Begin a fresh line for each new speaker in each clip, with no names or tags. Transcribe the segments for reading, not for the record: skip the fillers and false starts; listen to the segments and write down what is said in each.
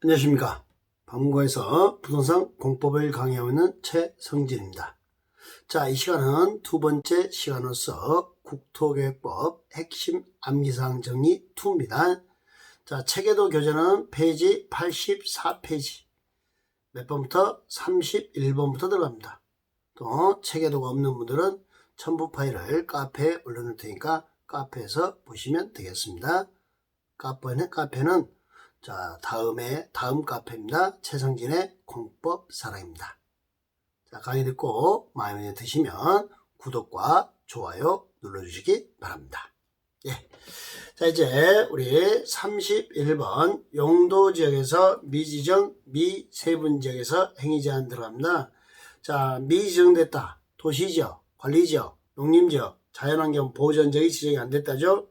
안녕하십니까. 박문고에서 부동산 공법을 강의하고 있는 최성진입니다. 자, 이 시간은 두 번째 시간으로서 국토계획법 핵심 암기사항 정리 2입니다. 자, 체계도 교재는 페이지 84페이지 몇 번부터 31번부터 들어갑니다. 또 체계도가 없는 분들은 첨부 파일을 카페에 올려놓을 테니까 카페에서 보시면 되겠습니다. 카페는 자, 다음 카페입니다. 최성진의 공법사랑입니다. 자, 강의 듣고 마음에 드시면 구독과 좋아요 눌러주시기 바랍니다. 예. 자, 이제 우리 31번 용도지역에서 미지정, 미세분지역에서 행위제한 들어갑니다. 자, 미지정됐다. 도시지역, 관리지역, 농림지역, 자연환경 보전지역이 지정이 안 됐다죠.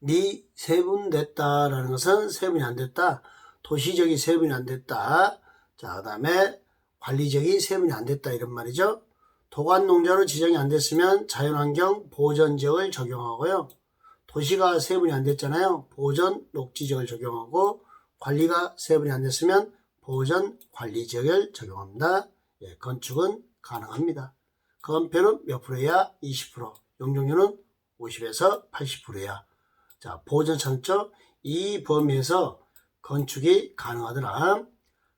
미세분됐다라는 것은 세분이 안 됐다. 도시적이 세분이 안 됐다. 자, 그 다음에 관리적이 세분이 안 됐다 이런 말이죠. 도관농자로 지정이 안 됐으면 자연환경 보전지역을 적용하고요. 도시가 세분이 안 됐잖아요. 보전 녹지지역을 적용하고 관리가 세분이 안 됐으면 보전 관리지역을 적용합니다. 예, 건축은 가능합니다. 건폐율은 몇 프로야? 20%. 용적률은 50에서 80%야. 자, 보전 찾죠? 이 범위에서 건축이 가능하더라.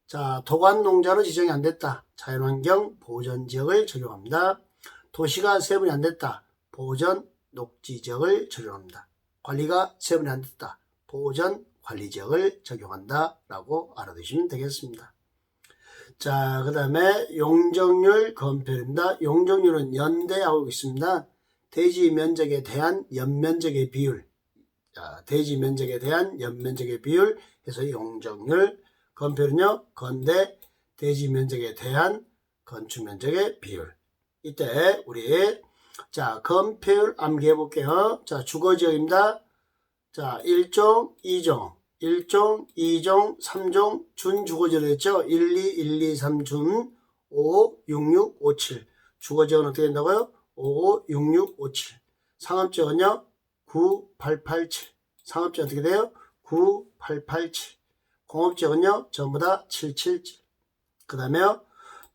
자, 도관농자로 지정이 안 됐다. 자연환경 보전지역을 적용합니다. 도시가 세분이 안 됐다. 보전 녹지지역을 적용합니다. 관리가 세분이 안 됐다. 보전 관리지역을 적용한다. 라고 알아두시면 되겠습니다. 자, 그 다음에 용적률 건폐율입니다. 용적률은 연대하고 있습니다. 대지 면적에 대한 연면적의 비율. 자, 대지 면적에 대한 연면적의 비율 해서 용적률, 건폐율은요, 건대 대지 면적에 대한 건축 면적의 비율. 이때 우리 자, 건폐율 암기해 볼게요. 자, 주거지역입니다. 자, 1종, 2종, 1종, 2종, 3종 준주거지역으로 했죠. 1, 2, 1, 2, 3준 5, 6, 6, 5, 7. 주거지역은 어떻게 된다고요? 5, 6, 6, 5, 7. 상업지역은요? 9, 8, 8, 7. 상업지역 어떻게 돼요? 9, 8, 8, 7. 공업지역은요, 전부 다 7, 7, 7. 그 다음에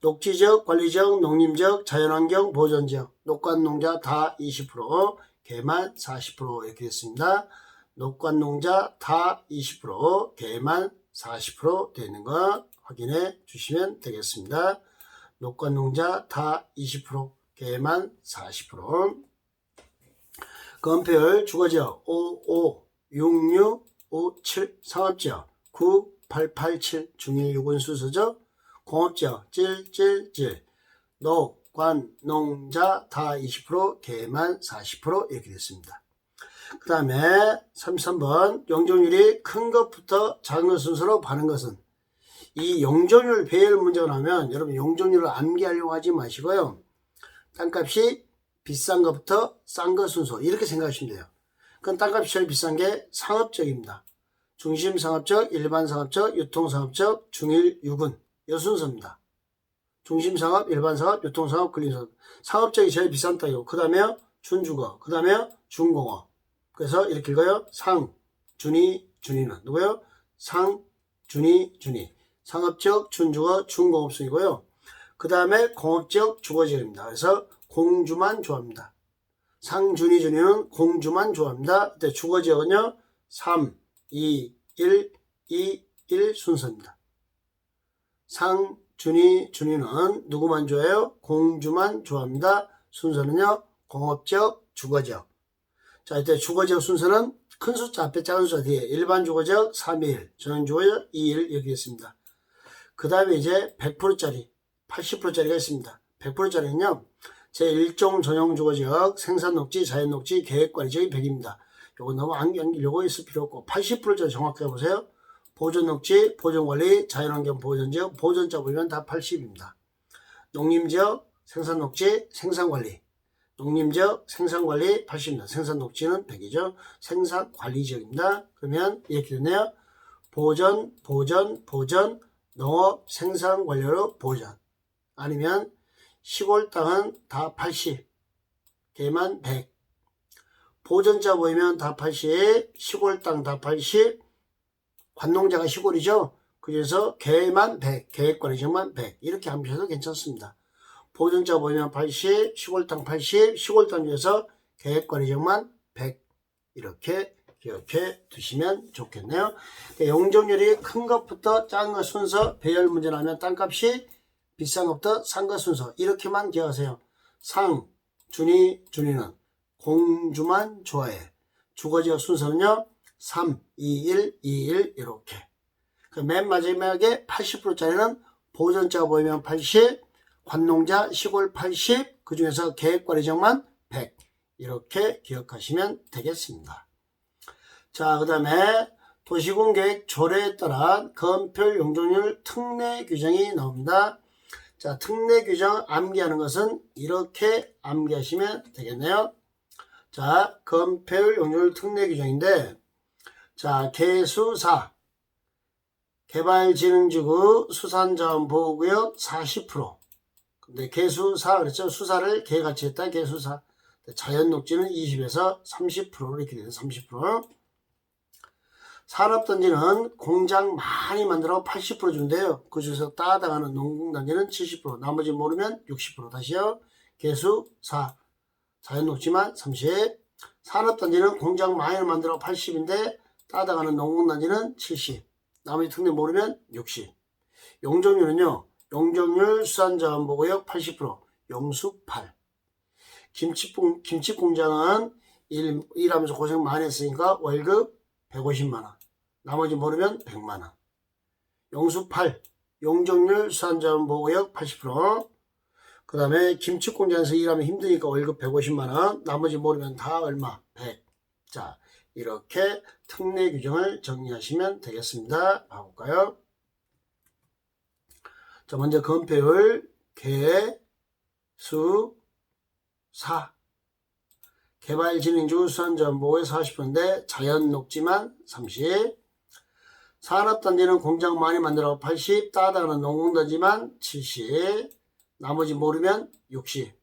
녹지지역, 관리지역, 농림지역, 자연환경, 보전지역, 녹관농자 다 20%, 개만 40% 이렇게 됐습니다. 녹관농자 다 20%, 개만 40% 되는 거 확인해 주시면 되겠습니다. 녹관농자 다 20%, 개만 40%. 건폐율 주거지역 5, 5, 6, 6, 5, 7, 상업지역 9, 8, 8, 7, 중일 6은 순서죠. 공업지역 7, 7, 7, 녹, 관, 농자 다 20%, 개만 40% 이렇게 됐습니다. 그 다음에 33번 용적률이 큰 것부터 작은 것 순서로 바는 것은 이 용적률 배열 문제가 나오면 여러분 용적률을 암기하려고 하지 마시고요. 땅값이 비싼 것부터 싼 것 순서 이렇게 생각하시면 돼요. 그럼 땅값이 제일 비싼 게 상업적입니다. 중심 상업적, 일반 상업적, 유통 상업적, 중일, 유근 이 순서입니다. 중심 상업, 일반 상업, 유통 상업, 근린 상업. 상업적이 제일 비싼 땅이고 그 다음에 준주거, 그 다음에 준공업. 그래서 이렇게 읽어요. 상, 준이, 준이는 누구요? 상, 준이, 준이. 상업적, 준주거, 준공업순이고요. 그 다음에 공업적, 주거지역입니다. 그래서 공주만 좋아합니다. 상준이 준이는 공주만 좋아합니다. 그때 주거지역은요 3, 2, 1, 2, 1 순서입니다. 상준이 준이는 누구만 좋아해요? 공주만 좋아합니다. 순서는요 공업적, 주거지역. 자, 이때 주거지역 순서는 큰 숫자 앞에 작은 숫자 뒤에 일반 주거지역 3일, 1, 전용주거지역 2일 이렇게 있습니다. 그 다음에 이제 100%짜리, 80%짜리가 있습니다. 100%짜리는요 제1종 전용주거지역, 생산녹지, 자연녹지, 계획관리지역이 100입니다. 요거 너무 암기려고 있을 필요 없고 80%짜리 정확하게 보세요. 보존녹지, 보존관리, 자연환경 보존지역, 보존자 보면 다 80입니다. 농림지역, 생산녹지, 생산관리. 농림지역, 생산관리 80입니다. 생산녹지는 100이죠. 생산관리지역입니다. 그러면 이렇게 되네요. 보전, 농업, 생산관리로 보전. 아니면 시골 땅은 다 80, 개만 100. 보전자 보이면 다 80, 시골 땅 다 80, 관농자가 시골이죠. 그래서 계만 100, 계획관리지역만 100 이렇게 하셔도 괜찮습니다. 보존자 보이면 80, 시골 땅 80, 시골 땅 중에서 계획관리지역만 100 이렇게 기억해 두시면 좋겠네요. 용적률이 큰 것부터 작은 것 순서 배열 문제 나면 땅값이 비싼 것부터 싼 것 순서 이렇게만 기억하세요. 상, 준이는 공주만 좋아해. 주거지역 순서는요 3, 2, 1, 2, 1 이렇게. 맨 마지막에 80%짜리는 보존자가 보이면 80, 관농자 시골 80, 그 중에서 계획관리지역만 100 이렇게 기억하시면 되겠습니다. 자, 그 다음에 도시군계획 조례에 따라 건폐율 용적률 특례 규정이 나옵니다. 자, 특례 규정 암기하는 것은 이렇게 암기하시면 되겠네요. 자, 건폐율 용적률 특례 규정인데, 자, 개수사, 개발진흥지구 수산자원보호구역 40%. 근데 개수사, 그랬죠? 수사를 개같이 했다, 개수사. 자연녹지는 20에서 30% 이렇게 돼서 30%. 산업단지는 공장 많이 만들어 80% 준대요. 그 중에서 따다가는 농공단지는 70%, 나머지 모르면 60%. 다시요. 개수 4, 자연녹지만 30. 산업단지는 공장 많이 만들어 80인데 따다가는 농공단지는 70, 나머지 특례 모르면 60. 용적률은요. 용적률 수산자원보호구역 80%, 용수 8. 김치공장은 일하면서 고생 많이 했으니까 월급 150만원. 나머지 모르면 100만원. 용수 8. 용적률 수산자원보호구역 80%. 그 다음에 김치공장에서 일하면 힘드니까 월급 150만원. 나머지 모르면 다 얼마? 100. 자, 이렇게 특례 규정을 정리하시면 되겠습니다. 봐볼까요? 자, 먼저 건폐율, 수, 4. 개발진흥지구 수산자원보호의 40%인데 자연녹지만 30. 산업단지는 공장 많이 만들어 80, 따다가는 농공단지만 70, 나머지 모르면 60.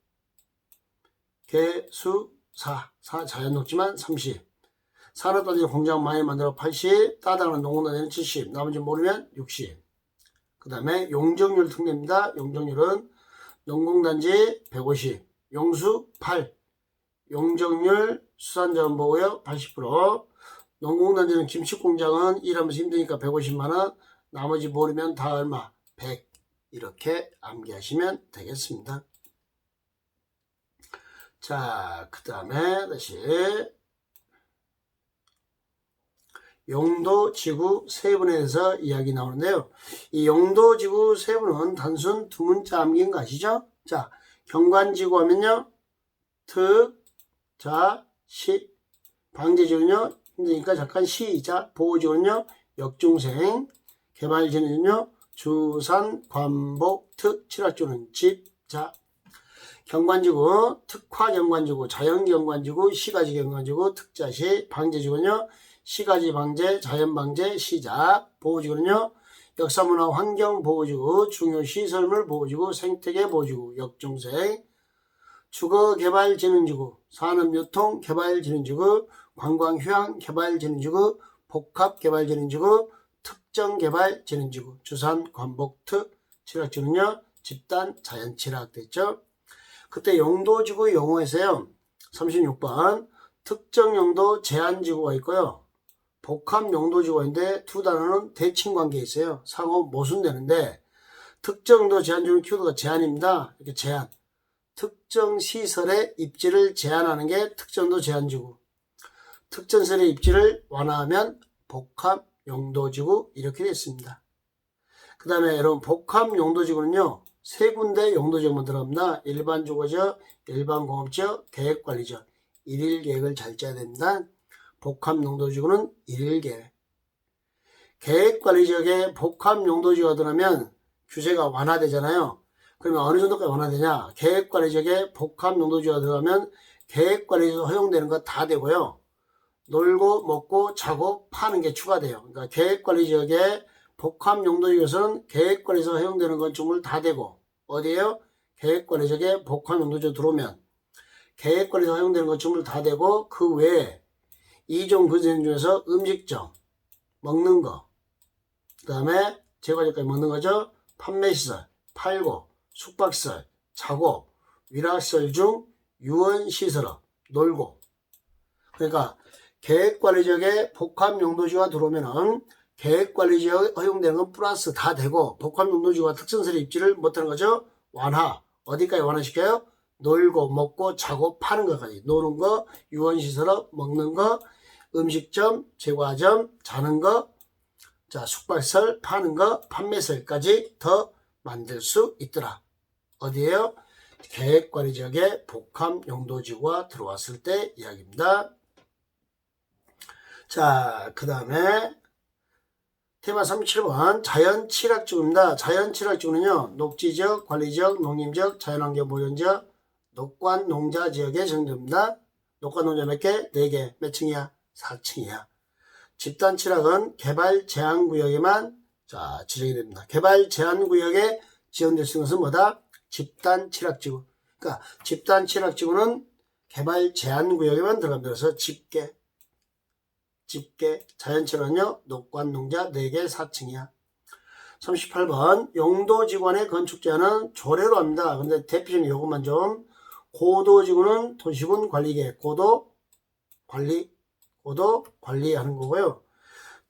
개수 4, 자연녹지만 30. 산업단지는 공장 많이 만들어 80, 따다가는 농공단지는 70, 나머지 모르면 60. 그 다음에 용적률 특례입니다. 용적률은 농공단지 150, 용수 8, 용적률 수산자원보호구역 80%, 농공단지는 김치공장은 일하면서 힘드니까 150만원, 나머지 모르면 다 얼마? 100. 이렇게 암기하시면 되겠습니다. 자, 그 다음에 다시 용도지구 세분에 대해서 이야기 나오는데요. 이 용도지구 세분은 단순 두 문자 암기인 거 아시죠? 자, 경관지구 하면요. 특, 자, 시. 방제지구는요. 힘드니까 잠깐 시자. 보호지구는요. 역중생. 개발지구는요. 주산, 관복, 특. 칠학지구는 집, 자. 경관지구, 특화경관지구, 자연경관지구, 시가지 경관지구, 특자시. 방제지구는요. 시가지 방제, 자연 방제, 시작. 보호지구는요. 역사문화 환경보호지구, 중요시설물 보호지구, 생태계 보호지구, 역중생. 주거개발진흥지구, 산업유통개발진흥지구, 관광휴양개발진흥지구, 복합개발진흥지구, 특정개발진흥지구, 주산, 관복, 특, 칠학지구는요. 집단, 자연, 칠학 됐죠. 그때 용도지구 용어에서요. 36번 특정용도 제한지구가 있고요. 복합용도지구인데 두 단어는 대칭관계에 있어요. 상호 모순되는데 특정용도 제한지구는 키워드가 제한입니다. 이렇게 제한. 특정 시설의 입지를 제한하는 게 특정도 제한지구. 특정 시설의 입지를 완화하면 복합용도지구 이렇게 되어 있습니다. 그 다음에 여러분 복합용도지구는요. 세 군데 용도지구만 들어갑니다. 일반주거지역, 일반공업지역, 계획관리지역. 일일 계획을 잘 짜야 됩니다. 복합용도지구는 일일 계획. 계획관리지역에 복합용도지구가 들어가면 규제가 완화되잖아요. 그러면 어느 정도까지 완화되냐? 계획관리지역에 복합용도지구가 들어가면 계획관리지역에서 허용되는 거 다 되고요. 놀고 먹고 자고 파는 게 추가돼요. 그러니까 계획관리지역에 복합용도지구에서는 계획관리에서 허용되는 건축물 다 되고 어디에요? 계획관리지역에 복합용도지구 들어오면 계획관리에서 허용되는 건축물 다 되고 그 외에 2종 근생 중에서 음식점, 먹는 거, 그 다음에 제과제까지 먹는 거죠. 판매시설, 팔고, 숙박시설, 자고, 위락시설 중 유언시설업, 놀고. 그러니까 계획관리지역에 복합용도지가 들어오면은 계획관리지역에 허용되는 건 플러스 다 되고 복합용도지가 특성설의 입지를 못하는 거죠. 완화. 어디까지 완화시켜요? 놀고 먹고 자고 파는 것까지. 노는 거, 유언시설업, 먹는 거, 음식점, 제과점, 자는 거, 자 숙박시설, 파는 거, 판매시설까지 더 만들 수 있더라. 어디에요? 계획관리지역에 복합용도지구가 들어왔을 때 이야기입니다. 자, 그 다음에 테마 37번 자연취락지구입니다. 자연취락지구는요, 녹지지역, 관리지역, 농림지역, 자연환경 보존지역, 녹관농자지역에 정도입니다. 녹관농자 몇 개? 4개. 몇 층이야? 4층이야. 집단취락은 개발제한구역에만 자 지정이 됩니다. 개발제한구역에 지정될 수 있는 것은 뭐다? 집단취락지구. 그러니까 집단취락지구는 개발제한구역에만 들어갑니다. 그래서 집계, 자연취락은요, 녹관농자 4개 4층이야. 38번 용도지구안의 건축제한은 조례로 합니다. 근데 대표적인 요것만 좀. 고도지구는 도시군 관리계획, 고도 관리하는 거고요.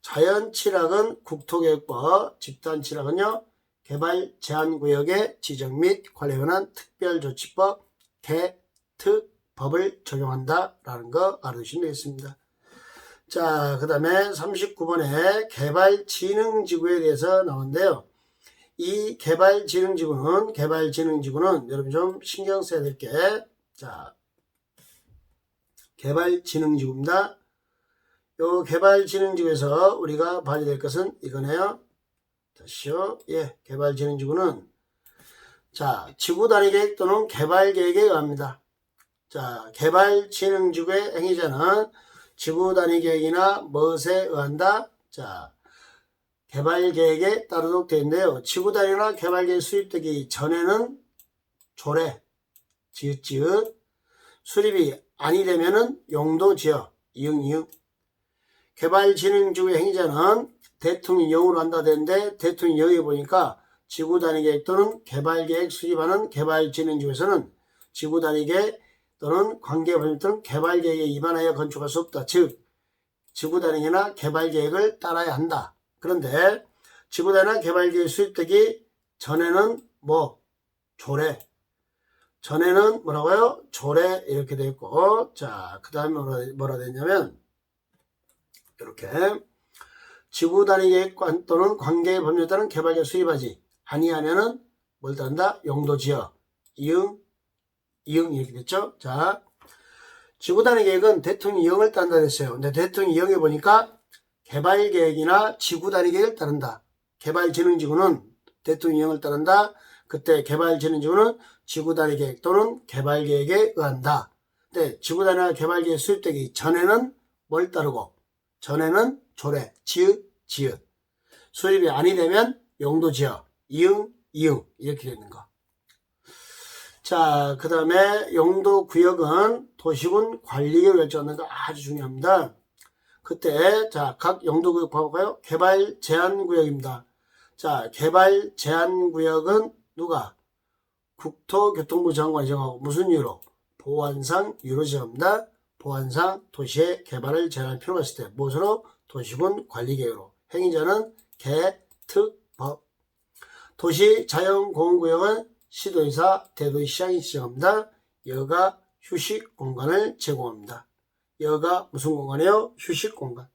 자연취락은 국토계획법, 집단취락은요, 개발제한구역의 지정 및 관리에 관한 특별조치법, 개특법을 적용한다라는 거 알아두시면 되겠습니다. 자, 그 다음에 39번에 개발진흥지구에 대해서 나오는데요. 이 개발진흥지구는 여러분 좀 신경 써야 될 게, 자, 개발진흥지구입니다. 요 개발진흥지구에서 우리가 봐야 될 것은 이거네요. 다시요. 예, 개발진흥지구는 자, 지구단위계획 또는 개발계획에 의합니다. 자, 개발진흥지구의 행위자는 지구단위계획이나 무엇에 의한다? 자, 개발계획에 따르도록 되어 있는데요. 지구단위나 개발계획 수립되기 전에는 조례, 지읒, 수립이 아니 되면은 용도지역, 이응. 개발진흥지구의 행위자는 대통령령으로 한다 되는데 대통령령에 보니까 지구단위계획 또는 개발계획 수립하는 개발진흥지구에서는 지구단위계획 또는 관계법률 또는 개발계획에 위반하여 건축할 수 없다. 즉 지구단위계획이나 개발계획을 따라야 한다. 그런데 지구단위나 개발계획 수립되기 전에는 뭐 조례, 전에는 뭐라고요? 조례 이렇게 되어 있고, 자, 그 다음에 뭐라 되냐면 이렇게 지구단위계획 또는 관계법률에 따른 개발계획 수립하지 아니하면은 뭘 따른다? 용도지역, 이응 이렇게 됐죠? 자, 지구단위계획은 대통령령을 따른다 했어요. 근데 대통령령에 보니까 개발계획이나 지구단위계획을 따른다. 개발진흥지구는 대통령령을 따른다. 그때 개발진흥지구는 지구단위계획 또는 개발계획에 의한다. 근데 지구단위나 개발계획 수립되기 전에는 뭘 따르고? 전에는 조례, 지읒. 수립이 아니 되면 용도지역, 이응 이렇게 되는 거. 자, 그 다음에 용도구역은 도시군 관리계획을 결정하는 거 아주 중요합니다. 그때 자, 각 용도구역 봐볼까요? 개발제한구역입니다. 자, 개발제한구역은 누가? 국토교통부 장관이 정하고 무슨 이유로? 보안상 이유로 정합니다. 보안상 도시의 개발을 제한할 필요가 있을 때 무엇으로? 도시군 관리계획으로. 행위자는 개특법. 도시자연공원구역은 시도의사, 대도시장이 지정합니다. 여가 휴식 공간을 제공합니다. 여가 무슨 공간이에요? 휴식 공간.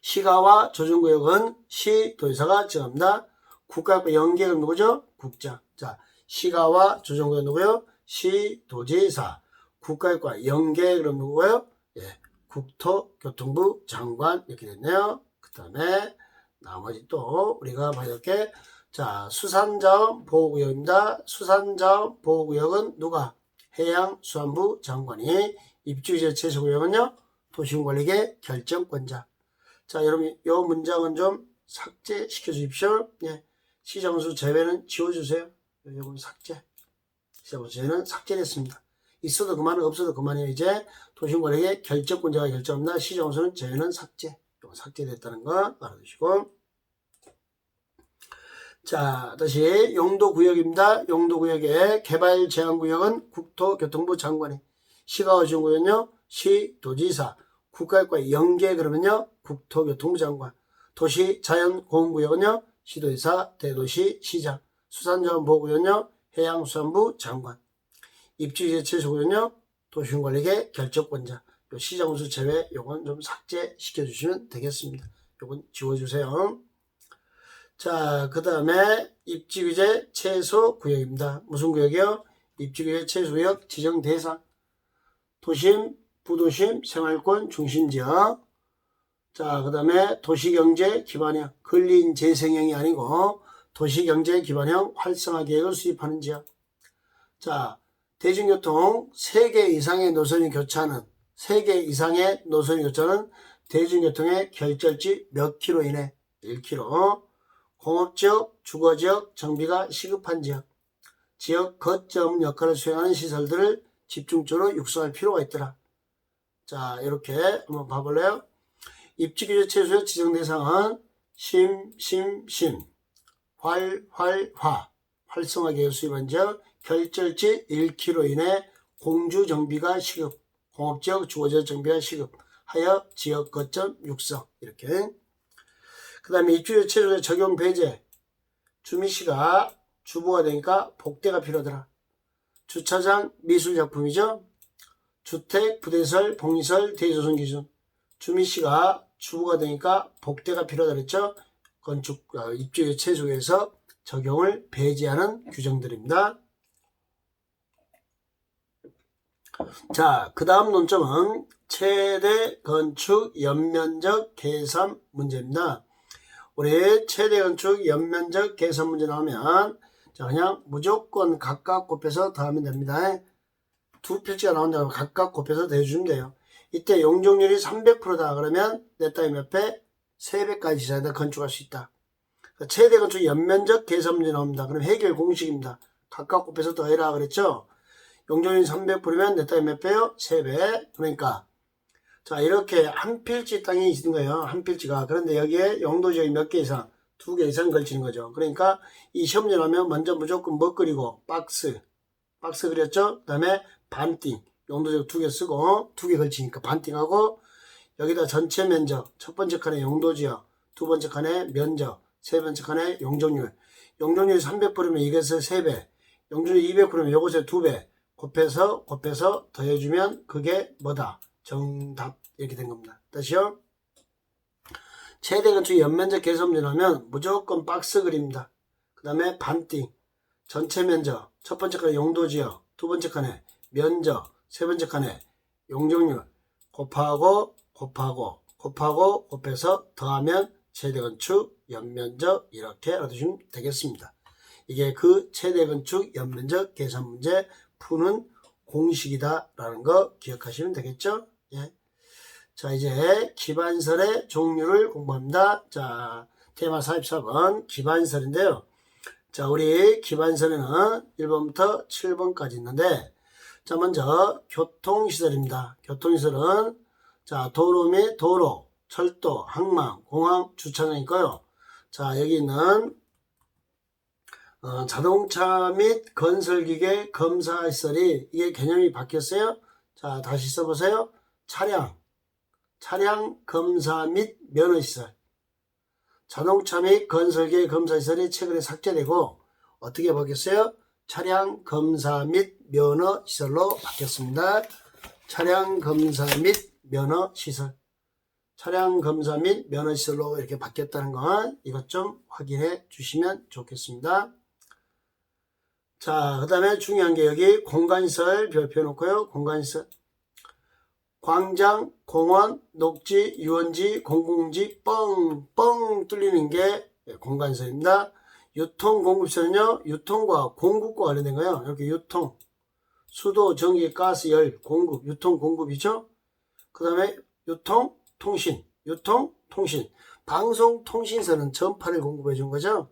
시가와 조정구역은 시도의사가 지정합니다. 국가과 연계는 누구죠? 국장. 자, 시가와 조정구역 누구요? 시도지사. 국가과 연계는 누구예요? 예, 국토교통부 장관 이렇게 됐네요. 그 다음에 나머지 또 우리가 봐야 될 게, 자, 수산자원 보호구역입니다. 수산자원 보호구역은 누가? 해양수산부 장관이. 입주제 제소구역은요, 도시군관리계 결정권자. 자, 여러분 이 문장은 좀 삭제시켜 주십시오. 예, 시정수 제외는 지워주세요. 이건 삭제. 시정수 제외는 삭제됐습니다. 있어도 그만, 없어도 그만이에요. 이제 도시군관리계 결정권자가 결정합니다. 시정수는 제외는 삭제. 이거 삭제됐다는 거 알아두시고. 자, 다시 용도구역입니다. 용도구역의 개발제한구역은 국토교통부 장관이, 시가 어지구역은요 시도지사, 국가과 연계 그러면요 국토교통부 장관, 도시자연공원구역은요 시도지사, 대도시, 시장, 수산자원보호구역은요 해양수산부 장관, 입지제체소구역은요 도시군관리계 결정권자. 요 시장운수 제외 요건 좀 삭제시켜 주시면 되겠습니다. 요건 지워주세요. 자, 그 다음에 입지규제 최소구역입니다. 무슨 구역이요? 입지규제 최소구역 지정 대상, 도심, 부도심, 생활권, 중심지역. 자, 그 다음에 도시경제 기반형, 근린 재생형이 아니고 도시경제 기반형 활성화 계획을 수립하는 지역. 자, 대중교통 3개 이상의 노선이 교차하는, 3개 이상의 노선이 교차하는 대중교통의 결절지 몇 킬로 이내, 1킬로. 공업지역, 주거지역, 정비가 시급한 지역, 지역 거점 역할을 수행하는 시설들을 집중적으로 육성할 필요가 있더라. 자, 이렇게 한번 봐볼래요? 입지규제 최소의 지정 대상은 활성화 계획 수립한 지역, 결절지 1km 이내 공주 정비가 시급, 공업지역, 주거지역 정비가 시급하여 지역 거점 육성. 이렇게. 그 다음에 입지규제 최소의 적용 배제. 주민씨가 주부가 되니까 복대가 필요하더라. 주차장 미술작품이죠. 주택, 부대설, 복리설, 대조선 기준. 주민씨가 주부가 되니까 복대가 필요하다 그랬죠. 건축 입지규제 최소에서 적용을 배제하는 규정들입니다. 자, 그 다음 논점은 최대 건축 연면적 계산 문제입니다. 우리 최대 건축 연면적 계산 문제 나오면 자, 그냥 무조건 각각 곱해서 더하면 됩니다. 두 필지가 나온다고 각각 곱해서 더해주면 돼요. 이때 용적률이 300%다 그러면 내 땅이 몇 배? 3배까지 지상에다 건축할 수 있다. 최대 건축 연면적 계산 문제 나옵니다. 그럼 해결 공식입니다. 각각 곱해서 더해라 그랬죠. 용적률이 300%면 내 땅이 몇 배요? 3배. 그러니까 자, 이렇게 한 필지 땅이 있는 거예요. 한 필지가. 그런데 여기에 용도지역이 몇 개 이상? 2개 이상 걸치는 거죠. 그러니까 이 시험 문제라면 먼저 무조건 뭐 그리고 박스 그렸죠. 그 다음에 반띵, 용도지역 2개 쓰고 2개 걸치니까 반띵하고 여기다 전체 면적, 첫 번째 칸에 용도지역, 두 번째 칸에 면적, 세 번째 칸에 용적률. 용적률이 300%면 이것의 3배, 용적률이 200%면 이것의 2배 곱해서 더해주면 그게 뭐다? 정답. 이렇게 된 겁니다. 다시요. 최대 건축 연면적 계산 문제 나오면 무조건 박스 그립니다. 그 다음에 반띵, 전체 면적, 첫 번째 칸에 용도지역, 두 번째 칸에 면적, 세 번째 칸에 용적률 곱해서 더하면 최대 건축 연면적 이렇게 알아두시면 되겠습니다. 이게 그 최대 건축 연면적 계산 문제 푸는 공식이다라는 거 기억하시면 되겠죠? 예. 자, 이제 기반설의 종류를 공부합니다. 자, 테마 44번 기반설인데요. 자, 우리 기반설에는 1번부터 7번까지 있는데, 자, 먼저 교통시설입니다. 교통시설은 자, 도로 및 도로, 철도, 항만, 공항, 주차장이 있고요. 자, 여기 있는 자동차 및 건설기계 검사시설이 이게 개념이 바뀌었어요. 자, 다시 써보세요. 차량 검사 및 면허시설. 자동차 및 건설기계 검사시설이 최근에 삭제되고 어떻게 바뀌었어요? 차량 검사 및 면허시설로 바뀌었습니다. 차량 검사 및 면허시설. 차량 검사 및 면허시설로 이렇게 바뀌었다는 건 이것 좀 확인해 주시면 좋겠습니다. 자, 그 다음에 중요한 게 여기 공간시설 별표 놓고요. 공간시설. 광장, 공원, 녹지, 유원지, 공공지, 뻥 뚫리는 게 공간시설입니다. 유통공급시설은요, 유통과 공급과 관련된 거예요. 이렇게 유통, 수도, 전기, 가스, 열, 공급, 유통공급이죠. 그 다음에 유통통신, 방송통신사는 전파를 공급해 준 거죠.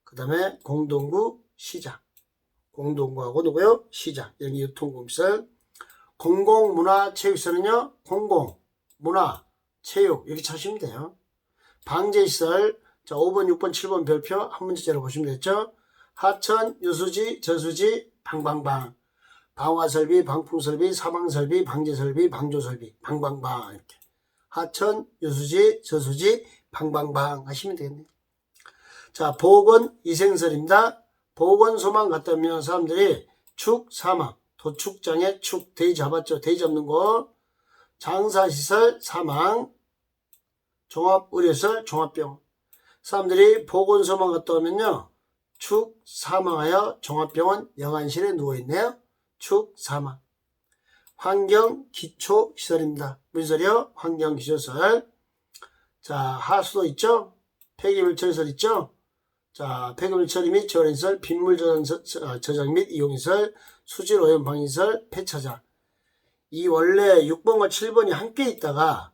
그 다음에 공동구, 시장, 공동구하고 누구요? 시장, 여기 유통공급시설. 공공문화체육시설은요, 공공문화, 체육 이렇게 찾으시면 돼요. 방제시설, 자, 5번, 6번, 7번 별표 한 문제째로 보시면 되겠죠. 하천, 유수지, 저수지, 방방방. 방화설비, 방풍설비, 사방설비, 방제설비, 방조설비, 방방방. 이렇게. 하천, 유수지, 저수지, 방방방 하시면 되겠네요. 자, 보건, 이생설입니다. 보건, 소망 갔다 오면 사람들이 축, 사망, 도축장에 축, 돼지 잡았죠. 돼지 잡는 거. 장사시설, 사망, 종합의료시설, 종합병원. 사람들이 보건소망 갔다 오면요. 축, 사망하여 종합병원 영안실에 누워있네요. 축, 사망. 환경기초시설입니다. 무슨 소리요? 환경기초시설. 자, 하수도 있죠? 폐기물처리설 있죠? 자, 폐기물 처리 및 재활시설, 빗물 저장 및 이용시설, 수질 오염 방지시설, 폐차장. 이 원래 6번과 7번이 함께 있다가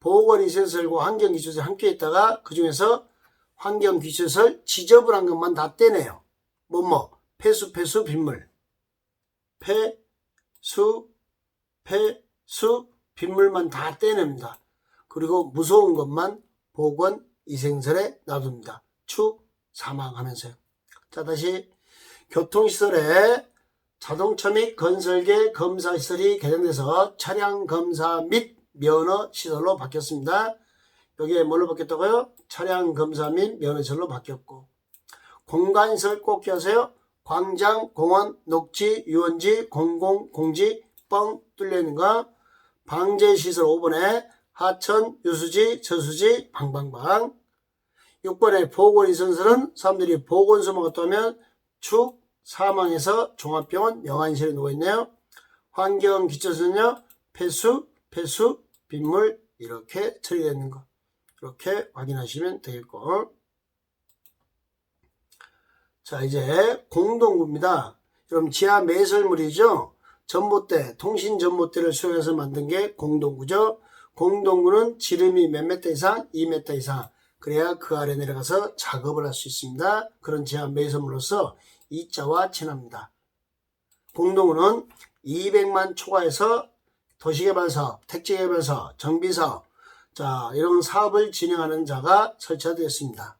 보건위생시설과 환경기초시설 함께 있다가 그 중에서 환경기초시설 지저분한 것만 다 떼내요. 폐수, 빗물. 폐수, 빗물만 다 떼냅니다. 그리고 무서운 것만 보건위생시설에 놔둡니다. 축, 사망하면서요. 자, 다시 교통시설에 자동차 및 건설계 검사시설이 개정돼서 차량검사 및 면허시설로 바뀌었습니다. 여기에 뭘로 바뀌었다고요? 차량검사 및 면허시설로 바뀌었고, 공간시설 꼭 기억하세요. 광장, 공원, 녹지, 유원지, 공공, 공지, 뻥 뚫려있는 거. 방제시설 5번에 하천, 유수지, 저수지, 방방방. 6번에 보건위생시설은 사람들이 보건소만 갔다 오면 축, 사망해서 종합병원 영안실에 누워있네요. 환경기초시설은요. 폐수, 빗물 이렇게 처리되는 거. 이렇게 확인하시면 되겠고. 자, 이제 공동구입니다. 여러분 지하 매설물이죠. 전봇대, 통신전봇대를 수용해서 만든 게 공동구죠. 공동구는 지름이 몇 미터 이상? 2m 이상. 그래야 그 아래 내려가서 작업을 할 수 있습니다. 그런 지하 매설물로서 이자와 친합니다. 공동구는 200만 초과해서 도시개발사업, 택지개발사업, 정비사업, 자, 이런 사업을 진행하는 자가 설치되었습니다.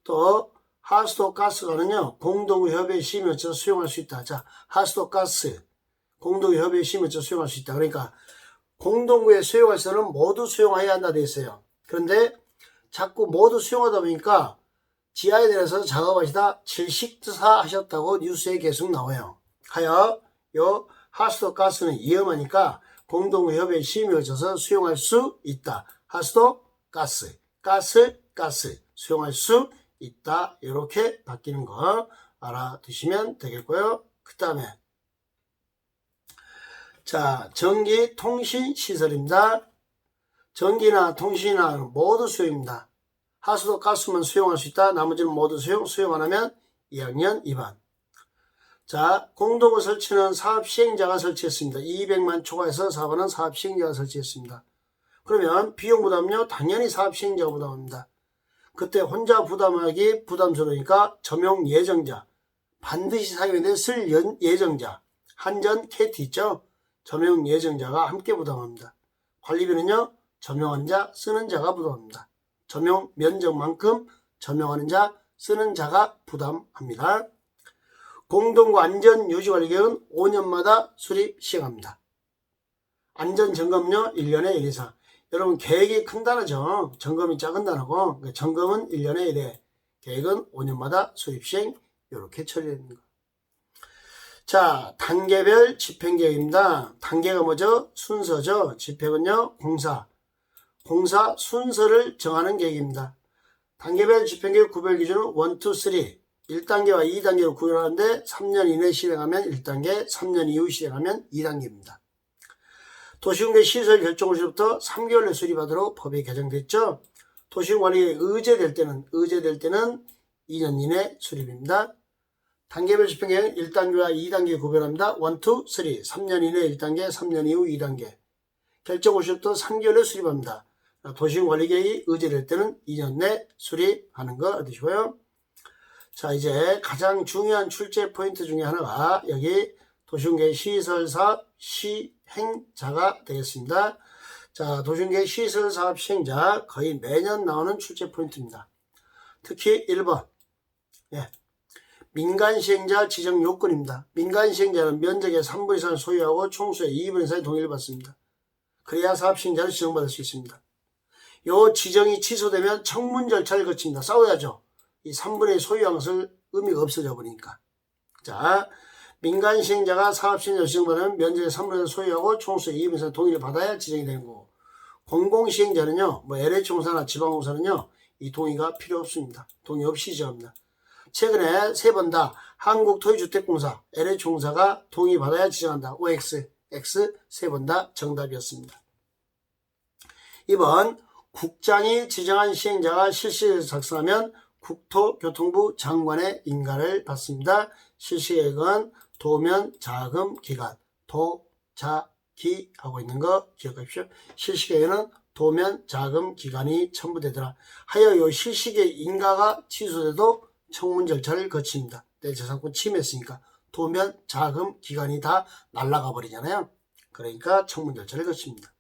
또 하수도 가스관은요, 공동구 협의회 심의에 따라 수용할 수 있다. 자, 하수도 가스, 공동구 협의회 심의에 따라 수용할 수 있다. 그러니까 공동구에 수용할 시설은 모두 수용해야 한다 되어 있어요. 그런데 자꾸 모두 수용하다 보니까 지하에 내려서 작업하시다 질식사 하셨다고 뉴스에 계속 나와요. 하여 요 하수도 가스는 위험하니까 공동구 협의회 심의에 져서 수용할 수 있다. 하수도 가스, 가스 수용할 수 있다. 이렇게 바뀌는 거 알아두시면 되겠고요. 그 다음에 자, 전기 통신 시설입니다. 전기나 통신이나 모두 수용입니다. 하수도 가스만 수용할 수 있다. 나머지는 모두 수용 안 하면 2학년 2반. 자, 공동구 설치는 사업 시행자가 설치했습니다. 200만 초과해서 4번은 사업 시행자가 설치했습니다. 그러면 비용 부담요? 당연히 사업 시행자가 부담합니다. 그때 혼자 부담하기 부담스러우니까 점용 예정자, 반드시 사용에 쓸 예정자, 한전, KT 있죠? 점용 예정자가 함께 부담합니다. 관리비는요? 점용하는 자, 쓰는 자가 부담합니다. 점용 면적만큼 점용하는 자, 쓰는 자가 부담합니다. 공동구 안전유지관리계획은 5년마다 수립 시행합니다. 안전점검요 1년에 1 이상. 여러분 계획이 큰 단어죠. 점검이 작은 단어고 점검은 1년에 1회, 계획은 5년마다 수립 시행 이렇게 처리되는 거. 자, 단계별 집행계획입니다. 단계가 뭐죠? 순서죠. 집행은요 공사 순서를 정하는 계획입니다. 단계별 집행계획 구별 기준은 1, 2, 3 1단계와 2단계로 구별하는데 3년 이내 실행하면 1단계, 3년 이후 실행하면 2단계입니다. 도시공개 시설 결정호시부터 3개월 내 수립하도록 법이 개정됐죠. 도시공관리에 의제될 때는 2년 이내 수립입니다. 단계별 집행계획은 1단계와 2단계 구별합니다. 1, 2, 3, 3년 이내 1단계, 3년 이후 2단계. 결정호시부터 3개월 내 수립합니다. 도시공관리계획이 의제될 때는 2년 내 수립하는 거 알아두시고요. 자, 이제 가장 중요한 출제 포인트 중에 하나가 여기 도시공개 시설사업 시행자가 되겠습니다. 자, 도시공개 시설사업 시행자 거의 매년 나오는 출제 포인트입니다. 특히 1번. 예. 민간 시행자 지정 요건입니다. 민간 시행자는 면적의 3분 이상을 소유하고 총수의 2분 이상의 동의를 받습니다. 그래야 사업 시행자를 지정받을 수 있습니다. 요 지정이 취소되면 청문 절차를 거칩니다. 싸워야죠. 이 3분의 소유한 것을 의미가 없어져 버리니까. 자, 민간 시행자가 사업 시행자로 지정받으면 면적의 3분의 1을 소유하고 총수의 2분 이상의 동의를 받아야 지정이 되는 거고, 공공 시행자는요, 뭐 LH공사나 지방공사는요, 이 동의가 필요 없습니다. 동의 없이 지정합니다. 최근에 3번 다 한국토지주택공사, LH공사가 동의받아야 지정한다. OX, X 3번 다 정답이었습니다. 2번 국장이 지정한 시행자가 실시계획을 작성하면 국토교통부 장관의 인가를 받습니다. 실시계획은 도면, 자금, 기간, 도, 자, 기 하고 있는 거 기억하십시오. 실시계획에는 도면, 자금, 기간이 첨부되더라. 하여 이 실시계획 인가가 취소돼도 청문 절차를 거칩니다. 내 재산권 침해했으니까 도면, 자금, 기간이 다 날아가 버리잖아요. 그러니까 청문 절차를 거칩니다.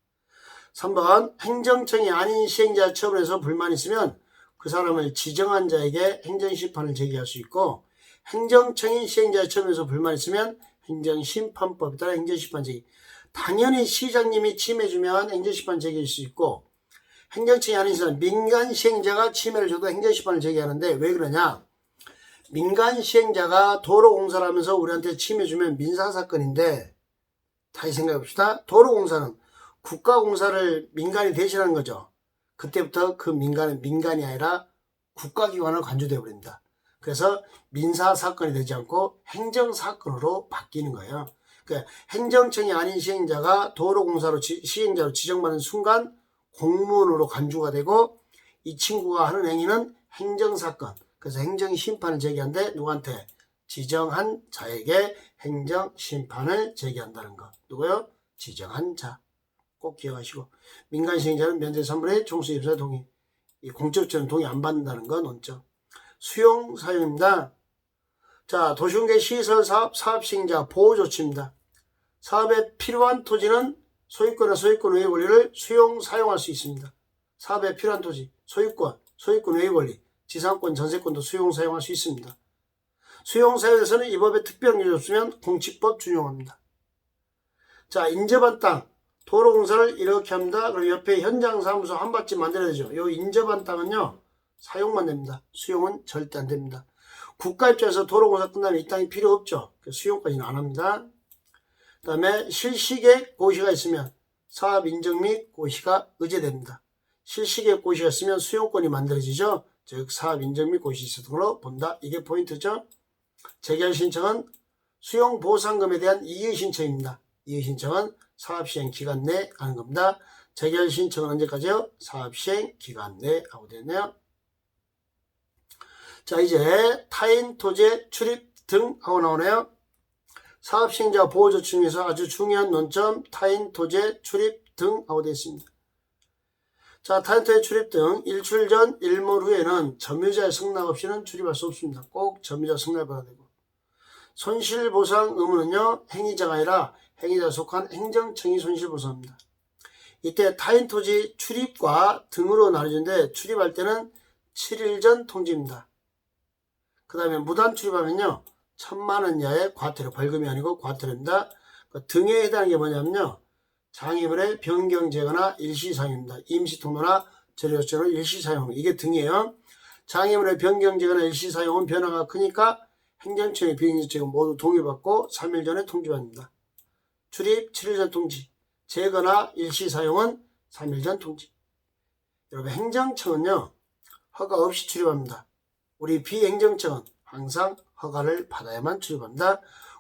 3번 행정청이 아닌 시행자 처분에서 불만이 있으면 그 사람을 지정한 자에게 행정심판을 제기할 수 있고, 행정청이 시행자 처분에서 불만이 있으면 행정심판법에 따라 행정심판 제기. 당연히 시장님이 침해주면 행정심판 제기할 수 있고, 행정청이 아닌 사람, 민간 시행자가 침해를 줘도 행정심판을 제기하는데 왜 그러냐? 민간 시행자가 도로공사를 하면서 우리한테 침해주면 민사사건인데, 다시 생각해봅시다. 도로공사는 국가공사를 민간이 대신하는 거죠. 그때부터 그 민간은 민간이 아니라 국가기관으로 간주되어 버립니다. 그래서 민사사건이 되지 않고 행정사건으로 바뀌는 거예요. 그러니까 행정청이 아닌 시행자가 도로공사로 시행자로 지정받는 순간 공무원으로 간주가 되고, 이 친구가 하는 행위는 행정사건, 그래서 행정심판을 제기하는데 누구한테? 지정한 자에게 행정심판을 제기한다는 거. 누구요? 지정한 자. 꼭 기억하시고, 민간 시행자는 면적 3분의 1 총수 입사 동의. 이 공적자는 동의 안 받는다는 거 논점. 수용 사용입니다. 자, 도시공개 시설 사업 시행자 보호 조치입니다. 사업에 필요한 토지는 소유권과 소유권 외의 권리를 수용 사용할 수 있습니다. 사업에 필요한 토지, 소유권 외의 권리, 지상권, 전세권도 수용 사용할 수 있습니다. 수용 사용에서는 이 법에 특별한 규정이 없으면 공치법 준용합니다. 자, 인접한 땅, 도로공사를 이렇게 합니다. 그리고 옆에 현장사무소 한 받침 만들어야 되죠. 이 인접한 땅은요, 사용만 됩니다. 수용은 절대 안 됩니다. 국가 입장에서 도로공사 끝나면 이 땅이 필요 없죠. 수용까지는 안 합니다. 그 다음에 실시계획 고시가 있으면 사업 인정 및 고시가 의제됩니다. 실시계획 고시가 있으면 수용권이 만들어지죠. 즉 사업 인정 및 고시 있었던 걸로 본다. 이게 포인트죠. 재결 신청은 수용 보상금에 대한 이의 신청입니다. 이의 신청은 사업 시행 기간 내에 하는 겁니다. 재결 신청은 언제까지요? 사업 시행 기간 내에 하고 되네요. 자, 이제 타인 토지의 출입 등 하고 나오네요. 사업 시행자 보호 조치 중에서 아주 중요한 논점, 타인 토지의 출입 등 하고 되어 있습니다. 자, 타인 토지의 출입 등 일출 전 일몰 후에는 점유자의 승낙 없이는 출입할 수 없습니다. 꼭 점유자 승낙을 받아야 되고, 손실보상 의무는요, 행위자가 아니라 행위자에 속한 행정청이 손실보상합니다. 이때 타인 토지 출입과 등으로 나눠지는데, 출입할 때는 7일 전 통지입니다. 그 다음에 무단 출입하면요, 1000만원 이하의 과태료, 벌금이 아니고 과태료입니다. 등에 해당하는 게 뭐냐면요, 장애물의 변경 제거나 일시 사용입니다. 임시 통로나 재료 요청을 일시 사용, 이게 등이에요. 장애물의 변경 제거나 일시 사용은 변화가 크니까 행정청의 비행정청은 모두 동의받고 3일 전에 통지받습니다. 출입 7일 전 통지, 제거나 일시 사용은 3일 전 통지. 여러분, 행정청은요, 허가 없이 출입합니다. 우리 비행정청은 항상 허가를 받아야만 출입합니다.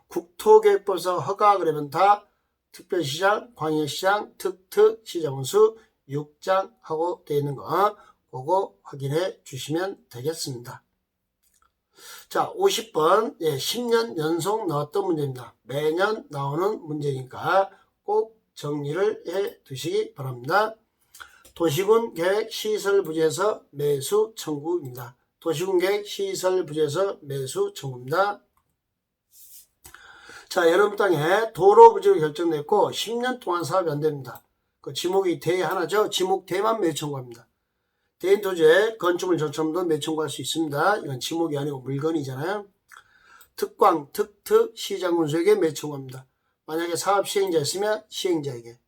국토계획법상 허가 그러면 다 특별시장, 광역시장, 특특시장원수 6장 하고 되어 있는 거 그거 확인해 주시면 되겠습니다. 자, 50번, 예, 10년 연속 나왔던 문제입니다. 매년 나오는 문제니까 꼭 정리를 해 두시기 바랍니다. 도시군 계획 시설 부지에서 매수 청구입니다. 도시군 계획 시설 부지에서 매수 청구입니다. 자, 여러분 땅에 도로 부지로 결정됐고 10년 동안 사업이 안 됩니다. 그 지목이 대 하나죠. 지목 대만 매수 청구합니다. 대인 토지에 건축물 저점도 매청구할 수 있습니다. 이건 지목이 아니고 물건이잖아요. 특광, 특특 시장군수에게 매청구합니다. 만약에 사업 시행자였으면 시행자에게,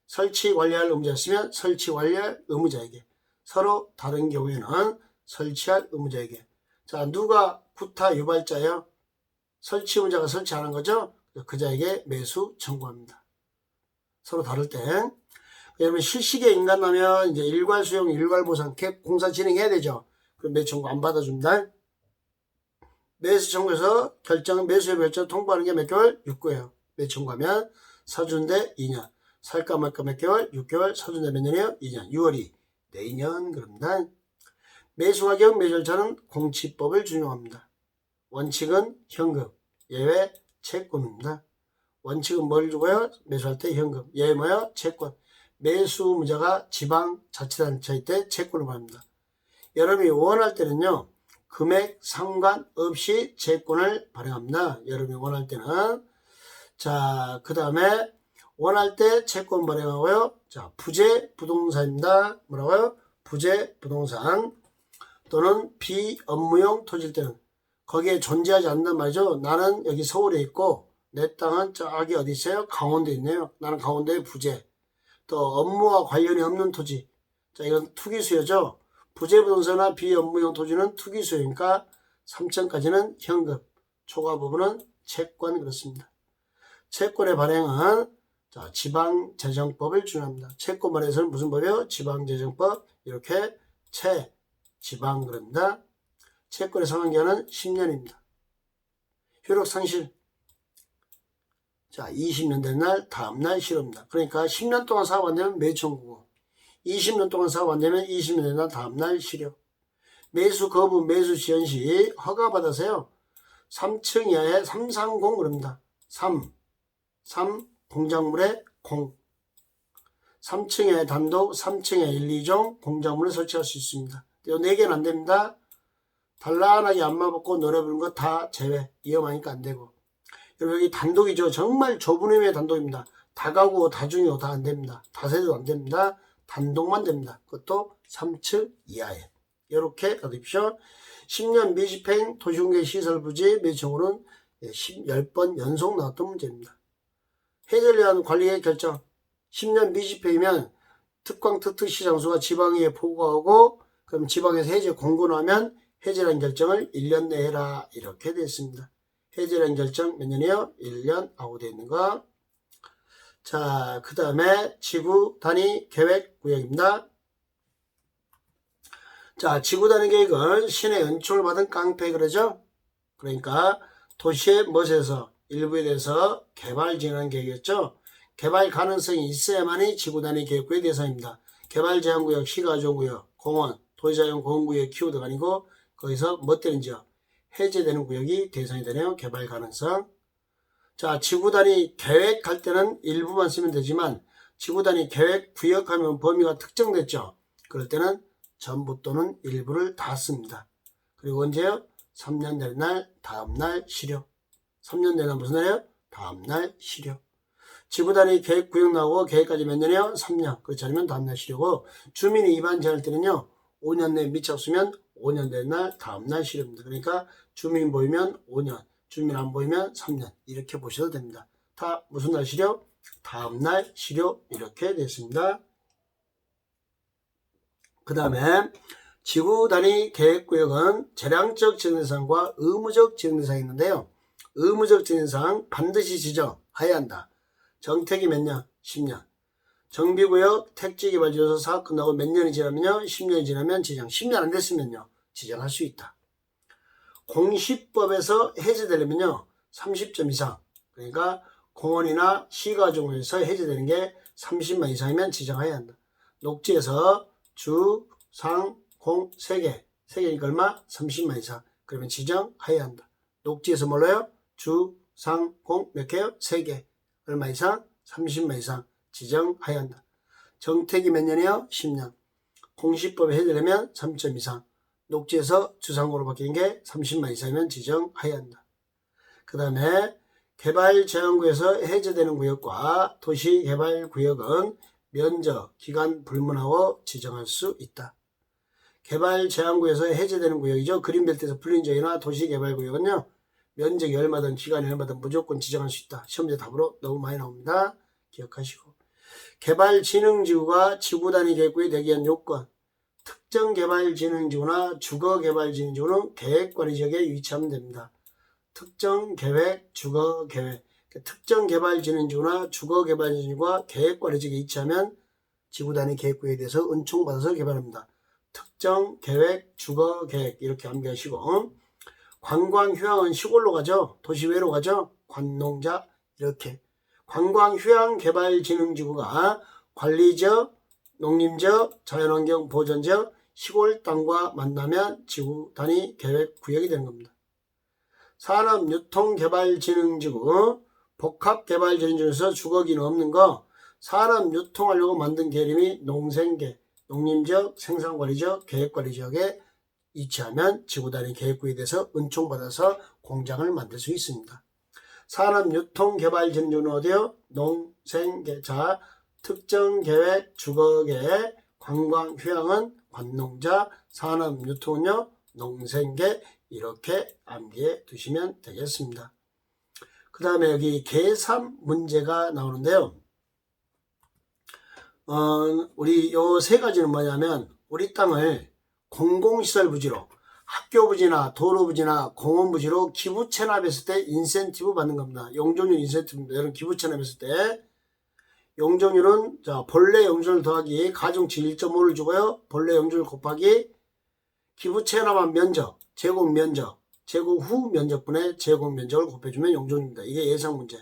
설치 관리할 의무자였으면 설치 관리할 의무자에게, 서로 다른 경우에는 설치할 의무자에게. 자, 누가 구타 유발자예요? 설치 의무자가 설치하는 거죠? 그자에게 매수 청구합니다. 서로 다를 때. 여러분 실시계 인간나면 이제 일괄 수용, 일괄 보상, 공사 진행해야 되죠. 그럼 매수 청구 안 받아준다. 매수 청구에서 매수의 결정 통보하는 게 몇 개월? 6개월. 매수 청구하면 서준대 2년. 살까 말까 몇 개월? 6개월. 서준대 몇 년이에요? 2년. 6월이 내년 그럽니다. 매수 가격 매수 절차는 공치법을 준용합니다. 원칙은 현금, 예외 채권입니다. 원칙은 뭘 주고요? 매수할 때 현금, 예외 뭐요? 채권. 매수 의무자가 지방자치단체일 때 채권을 받습니다. 여러분이 원할 때는요, 금액 상관없이 채권을 발행합니다. 여러분이 원할 때는. 자, 그 다음에 원할 때 채권 발행하고요. 자, 부재 부동산입니다. 뭐라고요? 부재 부동산 또는 비업무용 토지일 때는 거기에 존재하지 않는단 말이죠. 나는 여기 서울에 있고 내 땅은 저기 어디 있어요? 강원도에 있네요. 나는 강원도에 부재. 또 업무와 관련이 없는 토지. 자, 이건 투기수요죠. 부재부동산이나 비업무용 토지는 투기수요니까 3층까지는 현금, 초과 부분은 채권 그렇습니다. 채권의 발행은 자, 지방재정법을 준용합니다. 채권 발행에서는 무슨 법이요? 지방재정법. 이렇게 지방 그럽니다. 채권의 상환기간은 10년입니다. 효력 상실. 자, 20년 된 날, 다음날 실효입니다. 그러니까 10년 동안 사업 안 되면 매수 청구고, 20년 동안 사업 안 되면 20년 된 날, 다음날 실효. 매수 거부, 매수 지연 시 허가받아서요. 3층 이하에 330 그럽니다. 3 공작물의 공. 3층에 단독, 3층에 1, 2종 공작물을 설치할 수 있습니다. 이 4개는 안 됩니다. 단란하게 안마 벗고 노래 부르는 거 다 제외. 위험하니까 안 되고. 여러분 여기 단독이죠. 정말 좁은 의미의 단독입니다. 다가구, 다중이고 다 안 됩니다. 다세대도 안 됩니다. 단독만 됩니다. 그것도 3층 이하에. 이렇게 가십시오. 10년 미집행 도시공개 시설부지 매청으로는 10번 연속 나왔던 문제입니다. 해제를 위한 관리의 결정. 10년 미집행이면 특광 특특 시장수가 지방에 보고하고 그럼 지방에서 해제 공고나면 해제라는 결정을 1년 내에 해라. 이렇게 되어 있습니다. 해제라는 결정 몇 년이에요? 1년 하고 되어 있는 거. 자, 그 다음에 지구 단위 계획 구역입니다. 자, 지구 단위 계획은 시내 연초를 받은 깡패 그러죠? 그러니까 도시의 멋에서 일부에 대해서 개발 진행하는 계획이었죠. 개발 가능성이 있어야만이 지구 단위 계획구의 대상입니다. 개발 제한구역, 시가조구역, 공원, 도시자연 공원구역 키워드가 아니고 거기서 뭐 되는 지역? 해제되는 구역이 대상이 되네요. 개발 가능성. 자, 지구 단위 계획할 때는 일부만 쓰면 되지만 지구 단위 계획 구역하면 범위가 특정됐죠. 그럴 때는 전부 또는 일부를 다 씁니다. 그리고 언제요? 3년 되는 날, 다음날 실효. 3년 되는 무슨 날이에요? 다음날 실효. 지구 단위 계획 구역 나오고 계획까지 몇 년이에요? 3년. 그렇지 않으면 다음날 실효고, 주민이 위반 제한할 때는요 5년 내에 미착수면 5년 되는 날, 다음날 실효입니다. 그러니까 주민 보이면 5년, 주민 안 보이면 3년 이렇게 보셔도 됩니다. 다 무슨 날 실효? 다음날 실효. 이렇게 됐습니다. 그 다음에 지구 단위 계획구역은 재량적 지정 대상과 의무적 지정 대상이 있는데요. 의무적 지정 대상 반드시 지정해야 한다. 정택이 몇 년? 10년. 정비구역 택지개발지어서 사업 끝나고 몇 년이 지나면요? 10년이 지나면 지정. 10년 안 됐으면요? 지정할 수 있다. 공시법에서 해제되려면요 30점 이상, 그러니까 공원이나 시가종에서 해제되는 게 30만 이상이면 지정해야 한다. 녹지에서 주, 상, 공 3개, 3개니까 얼마? 30만 이상. 그러면 지정해야 한다. 녹지에서 뭘로요? 주, 상, 공 몇 개요? 3개. 얼마 이상? 30만 이상 지정해야 한다. 정택이 몇 년이에요? 10년. 공시법에 해제되면 3점 이상. 녹지에서 주상으로 바뀌는 게 30만 이상이면 지정해야 한다. 그 다음에 개발제한구에서 해제되는 구역과 도시개발구역은 면적, 기간 불문하고 지정할 수 있다. 개발 제한구에서 해제되는 구역이죠. 그린벨트에서 풀린 지역이나 도시개발구역은요. 면적이 얼마든 기간이 얼마든 무조건 지정할 수 있다. 시험제 답으로 너무 많이 나옵니다. 기억하시고. 개발진흥지구가 지구단위 계획구에 되기 위한 요건. 특정개발진흥지구나 주거개발진흥지구는 계획관리지역에 위치하면 됩니다. 특정계획, 주거계획. 특정개발진흥지구나 주거개발진흥지구가 계획관리지역에 위치하면 지구단위 계획구에 대해서 은총받아서 개발합니다. 특정계획, 주거계획 이렇게 암기하시고. 관광휴양은 시골로 가죠. 도시 외로 가죠. 관농자 이렇게. 관광휴양개발진흥지구가 관리지역, 농림지역, 자연환경 보전지역, 시골 땅과 만나면 지구단위 계획구역이 되는 겁니다. 산업유통개발진흥지구, 복합개발진흥지구에서 주거기는 없는 거, 산업유통하려고 만든 계름이 농생계, 농림지역, 생산관리지역, 계획관리지역에 위치하면 지구단위 계획구에 대해서 은총받아서 공장을 만들 수 있습니다. 산업유통개발진흥지구는 어디요? 농생계. 자, 특정계획, 주거계획, 관광휴양은 관농자, 산업유통은요, 농생계 이렇게 암기해 두시면 되겠습니다. 그 다음에 여기 계산 문제가 나오는데요. 우리 요 세 가지는 뭐냐면 우리 땅을 공공시설 부지로 학교 부지나 도로 부지나 공원 부지로 기부 체납했을 때 인센티브 받는 겁니다. 용적률 인센티브입니다. 이런 기부 체납했을 때 용적률은 자 본래 용적률 더하기 가중치 1.5를 주고요. 본래 용적률 곱하기 기부 체납한 면적, 제공 면적, 제공 후 면적분의 제공 면적을 곱해주면 용적률입니다. 이게 예상 문제.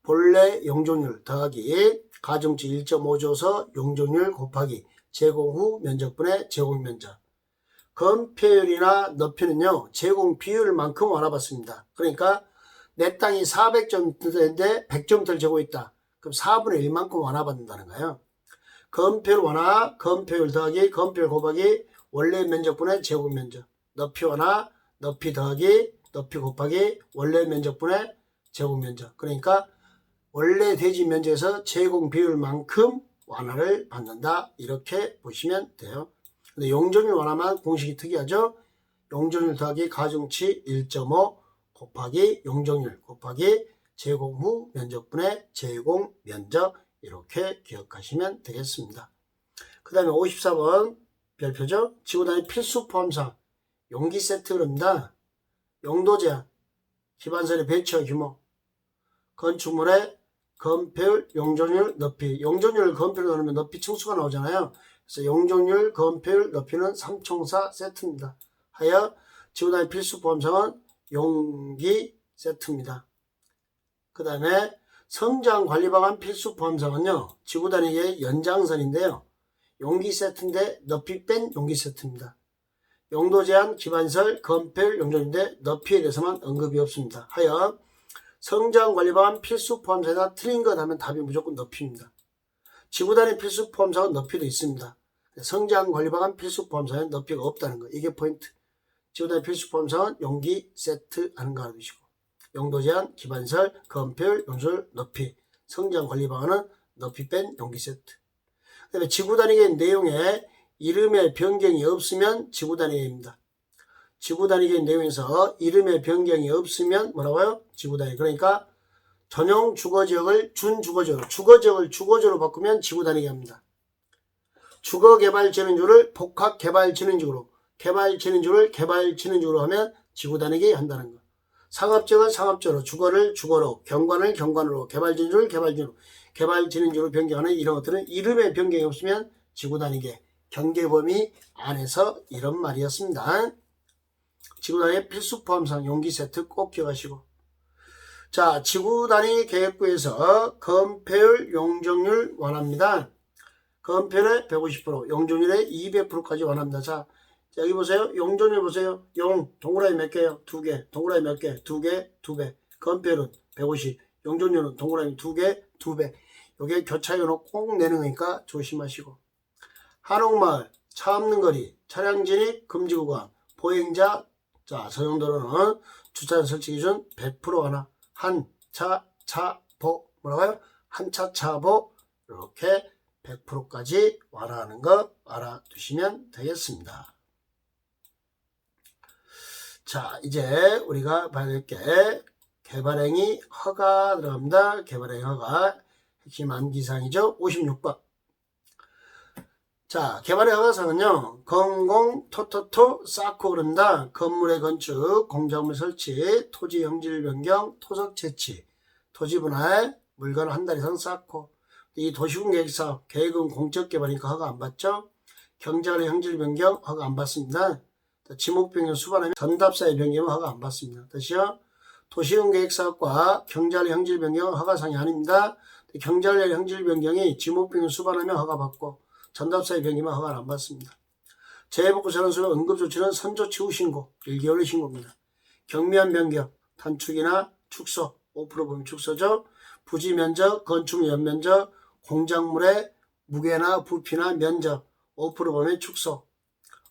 본래 용적률 더하기 가중치 1.5 줘서 용적률 곱하기 제공 후 면적분의 제공 면적. 건폐율이나 너피는요, 제공 비율만큼 완화받습니다. 그러니까 내 땅이 400점대인데 100점대를 재고 있다. 그럼 4분의 1만큼 완화받는다는 거예요. 건폐율 완화, 건폐율 더하기, 건폐율 곱하기 원래 면적분의 제곱 면적. 너피 완화, 너피 더하기, 너피 곱하기 원래 면적분의 제곱 면적. 그러니까 원래 대지 면적에서 제공 비율만큼 완화를 받는다. 이렇게 보시면 돼요. 근데 용적률 완화만 공식이 특이하죠. 용적률 더하기 가중치 1.5 곱하기 용적률 곱하기 제공 후 면적분의 제공 면적 이렇게 기억하시면 되겠습니다. 그 다음에 54번 별표죠. 지구단위 필수 포함사항 용기 세트입니다. 용도 제한, 기반설의 배치와 규모, 건축물의 건폐율, 용적률, 너피. 용적률, 건폐율 넣으면 너피 층수가 나오잖아요. 그래서 용적률, 건폐율, 너피는 삼총사 세트입니다. 하여 지구단위 필수 포함사항은 용기 세트입니다. 그 다음에 성장관리방안 필수 포함사항은요. 지구단위의 연장선인데요. 용기 세트인데 너피 뺀 용기 세트입니다. 용도 제한, 기반설, 건폐율, 용적률인데 너피에 대해서만 언급이 없습니다. 하여 성장관리방안 필수 포함사항이나 틀린 것 하면 답이 무조건 너피입니다. 지구단위 필수 포함사항은 너피도 있습니다. 성장관리방안 필수 포함사항은 너피가 없다는 거. 이게 포인트. 지구단위 필수 포함사항은 용기 세트 하는 거 알아두시고. 용도 제한, 기반설, 건폐율, 용적률, 너피. 성장관리방안은 너피 뺀 용기 세트. 그 다음에 지구단위계 내용에 이름의 변경이 없으면 지구단위계입니다. 지구단위계 내용에서 이름의 변경이 없으면 뭐라고요? 지구단위. 그러니까 전용 주거지역을 준주거지역으로, 주거지역을 주거지역으로 바꾸면 지구단위계입니다. 주거개발진흥지구를 복합개발진흥지구로, 개발진흥지구를 개발진흥지구로 하면 지구단위계 한다는 거. 상업지역은 상업지역으로, 주거를 주거로, 경관을 경관으로, 개발진흥지구를 개발진흥지구로, 개발진흥지구로 변경하는 이런 것들은 이름의 변경이 없으면 지구단위계, 경계범위 안에서 이런 말이었습니다. 지구단위 필수 포함사항 용기 세트 꼭 기억하시고. 자, 지구단위 계획부에서 건폐율, 용적률 완화입니다. 건폐율의 150%, 용적률의 200%까지 완화합니다. 자, 여기 보세요. 용적률 보세요. 용, 동그라미 몇 개요? 2개. 동그라미 몇 개? 2개, 2배. 건폐율은 150, 용적률은 동그라미 2개, 2배. 요게 교차율로 꼭 내는 거니까 조심하시고. 한옥마을, 차 없는 거리, 차량 진입 금지 구간, 보행자, 자, 서용도로는 주차장 설치 기준 100% 완화. 한차 차보, 뭐라고요? 한차 차보, 이렇게 100%까지 완화하는 거 알아두시면 되겠습니다. 자, 이제 우리가 봐야 될 게 개발행위 허가 들어갑니다. 개발행위 허가 핵심 암기사항이죠. 56번. 자, 개발의 허가사항은요, 건공, 토토토, 쌓고 그런다. 건물의 건축, 공작물 설치, 토지 형질 변경, 토석 채취, 토지 분할, 물건을 한 달 이상 쌓고. 이 도시군 계획사업, 계획은 공적 개발이니까 허가 안 받죠. 경작의 형질 변경 허가 안 받습니다. 지목 변경 수반하면 전답사의 변경은 허가 안 받습니다. 다시요. 도시군 계획사업과 경작의 형질 변경 허가사항이 아닙니다. 경작의 형질 변경이 지목 변경 수반하면 허가 받고 전답사의 변경은 허가를 안 받습니다. 재해복구 재난수로 응급조치는 선조치 후 신고, 1개월의 신고입니다. 경미한 변경, 단축이나 축소, 5% 보면 축소죠. 부지 면적, 건축 연면적, 공작물의 무게나 부피나 면적, 5% 보면 축소,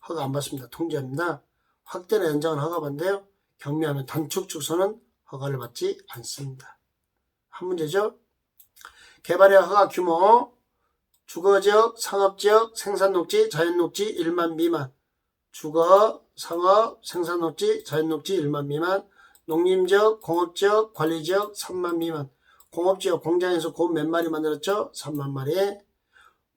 허가 안 받습니다. 통지합니다. 확대나 연장은 허가 받는데요. 경미하면 단축, 축소는 허가를 받지 않습니다. 한 문제죠. 개발의 허가 규모, 주거지역, 상업지역, 생산녹지, 자연녹지 1만 미만. 주거, 상업, 생산녹지, 자연녹지 1만 미만. 농림지역, 공업지역, 관리지역 3만 미만. 공업지역 공장에서 곰 몇 마리 만들었죠? 3만 마리.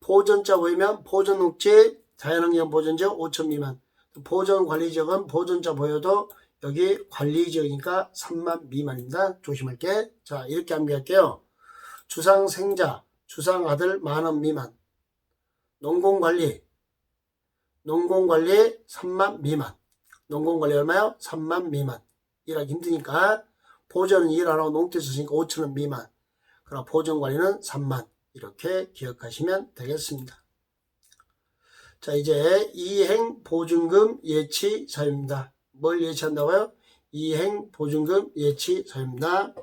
보존자 보이면 보존녹지, 자연환경 보존지역 5천 미만. 보존관리지역은 보존자 보여도 여기 관리지역이니까 3만 미만입니다. 조심할게. 자, 이렇게 암기할게요. 주상생자, 주상아들 만원 미만. 농공관리 3만 미만. 농공관리 얼마요? 3만 미만. 일하기 힘드니까 보존은 일 안 하고 농토 쓰니까 5천원 미만. 그럼 보존관리는 3만. 이렇게 기억하시면 되겠습니다. 자, 이제 이행보증금 예치 사유입니다. 뭘 예치한다고요? 이행보증금 예치 사유입니다.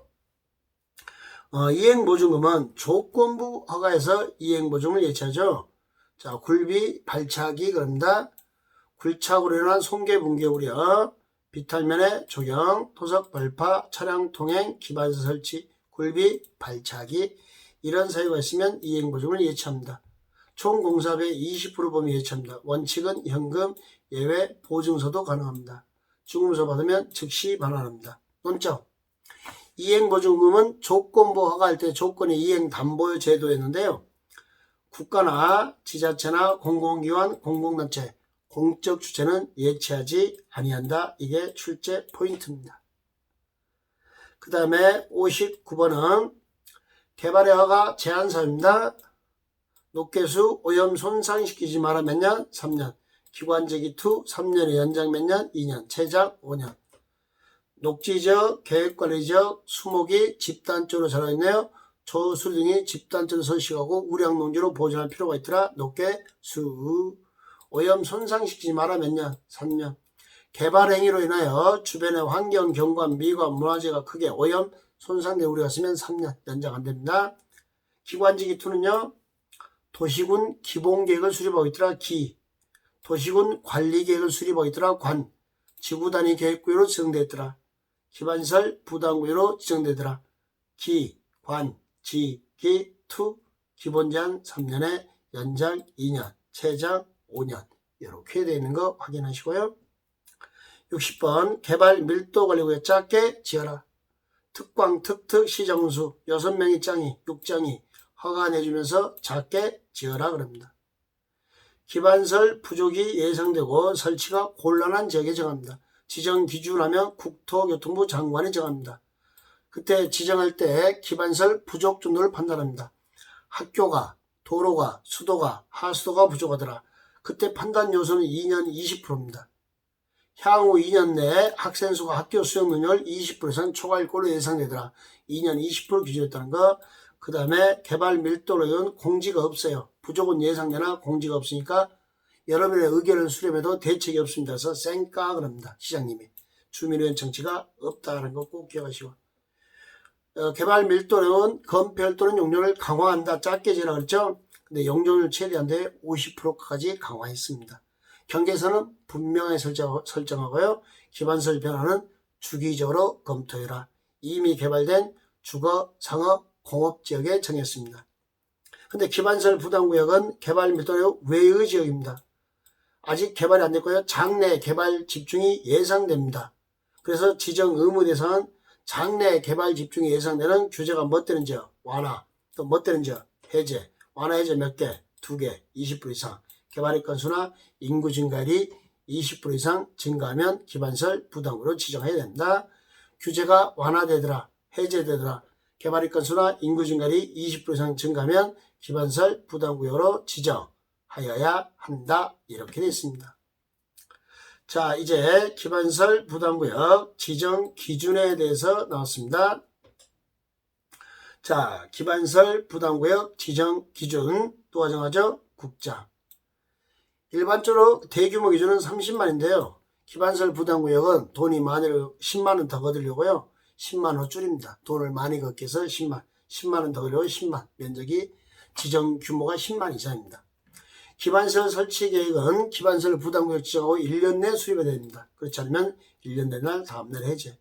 이행보증금은 조건부 허가에서 이행보증을 예치하죠. 자, 굴비, 발차기 그럽니다. 굴착으로 인한 손괴, 붕괴 우려, 비탈면의 조경, 토석, 벌파, 차량 통행, 기반서 설치, 굴비, 발차기 이런 사유가 있으면 이행보증을 예치합니다. 총 공사비의 20% 범위 예치합니다. 원칙은 현금, 예외, 보증서도 가능합니다. 주금서 받으면 즉시 반환합니다. 논점. 이행보증금은 조건부 허가할 때 조건이 이행담보 제도였는데요. 국가나 지자체나 공공기관, 공공단체, 공적 주체는 예치하지 아니한다. 이게 출제 포인트입니다. 그 다음에 59번은 개발의 허가 제한사유입니다. 녹개수 오염 손상시키지 마라 몇 년? 3년. 기관제기투 3년의 연장 몇 년? 2년. 체장 5년. 녹지적, 계획관리적, 수목이 집단적으로 자라있네요. 조수 등이 집단적으로 서식하고 우량농지로 보존할 필요가 있더라. 녹개수. 오염 손상시키지 마라 몇 년? 3년. 개발행위로 인하여 주변의 환경, 경관, 미관, 문화재가 크게 오염 손상된 우려가 있으면 3년 연장 안됩니다. 기관지기2는요. 도시군 기본계획을 수립하고 있더라. 기. 도시군 관리계획을 수립하고 있더라. 관. 지구단위 계획구역으로 지정되어 있더라. 기반시설 부담구역으로 지정되더라. 기, 관, 지, 기, 투. 기본제한 3년에 연장 2년, 체장 5년 이렇게 되어 있는 거 확인하시고요. 60번 개발 밀도관리구역 작게 지어라. 특광, 특특, 시정수 6명이 짱이, 6장이 허가 내주면서 작게 지어라 그럽니다. 기반설 부족이 예상되고 설치가 곤란한 지역에 정합니다. 지정 기준하면 국토교통부 장관이 정합니다. 그때 지정할 때 기반설 부족 정도를 판단합니다. 학교가, 도로가, 수도가, 하수도가 부족하더라. 그때 판단 요소는 2년 20%입니다. 향후 2년 내에 학생 수가 학교 수용 능률 20% 이상 초과할 걸로 예상되더라. 2년 20% 기준이었다는 거. 그 다음에 개발 밀도로는 공지가 없어요. 부족은 예상되나 공지가 없으니까 여러분의 의견을 수렴해도 대책이 없습니다. 그래서 쌩까 그럽니다. 시장님이. 주민의원 정치가 없다는 거 꼭 기억하시고. 개발 밀도는 건폐율 또는 용적을 강화한다. 작게 지으라 그랬죠. 근데 용적률 최대한데 50%까지 강화했습니다. 경계선은 분명히 설정하고요. 기반설 변화는 주기적으로 검토해라. 이미 개발된 주거, 상업, 공업지역에 정했습니다. 근데 기반설 부담구역은 개발 밀도의 외의 지역입니다. 아직 개발이 안 됐고요. 장래 개발 집중이 예상됩니다. 그래서 지정 의무 대상은 장래 개발 집중이 예상되는 규제가 뭐 되는 지역 완화, 또 뭐 되는 지역 해제, 완화 해제 몇 개? 2개, 20% 이상. 개발의 건수나 인구 증가율이 20% 이상 증가하면 기반설 부담구로 지정해야 된다. 규제가 완화되더라, 해제되더라, 개발의 건수나 인구 증가율이 20% 이상 증가하면 기반설 부담구역으로 지정하여야 한다. 이렇게 되어 있습니다. 자, 이제 기반설 부담구역 지정 기준에 대해서 나왔습니다. 자, 기반설 부담구역 지정 기준 누가 정하죠? 국장. 일반적으로 대규모 기준은 30만인데요. 기반설 부담구역은 돈이 많이 10만원 더 거두려고요. 10만원 줄입니다. 돈을 많이 걷기 위해서 10만원 더 거두려고 10만. 면적이 지정 규모가 10만 이상입니다. 기반설 설치 계획은 기반설 부담구역 지정하고 1년 내 수립해야 됩니다. 그렇지 않으면 1년 된 날 다음날 해제.